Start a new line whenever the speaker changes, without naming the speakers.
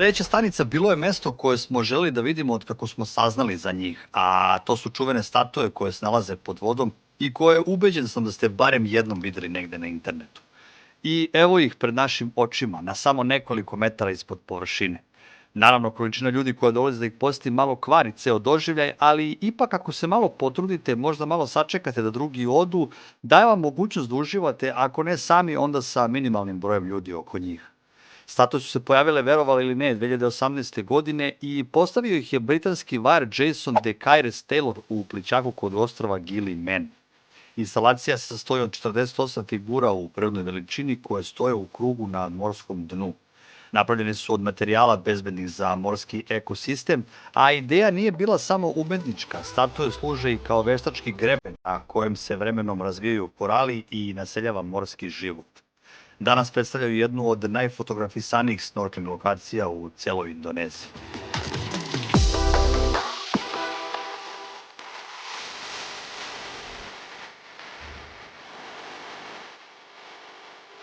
Sledeća stanica bilo je mesto koje smo želeli da vidimo od kako smo saznali za njih, a to su čuvene statue koje se nalaze pod vodom i koje ubeđen sam da ste barem jednom videli negde na internetu. I evo ih pred našim očima, na samo nekoliko metara ispod površine. Naravno, količina ljudi koja dolazi da ih poseti malo kvari ceo doživljaj, ali ipak ako se malo potrudite, možda malo sačekate da drugi odu, daje vam mogućnost da uživate, ako ne sami, onda sa minimalnim brojem ljudi oko njih. Statue su se pojavile, verovali ili ne, 2018. godine i postavio ih je britanski var Jason de Caires Taylor u plićaku kod ostrava Gili Man. Instalacija se sastoji od 48 figura u prirodnoj veličini koje stoje u krugu na morskom dnu. Napravljene su od materijala bezbednih za morski ekosistem, a ideja nije bila samo umetnička. Statue služe i kao veštački greben na kojem se vremenom razvijaju korali i naseljava morski život. Danas predstavljaju jednu od najfotografisanijih snorkeling lokacija u celoj Indoneziji.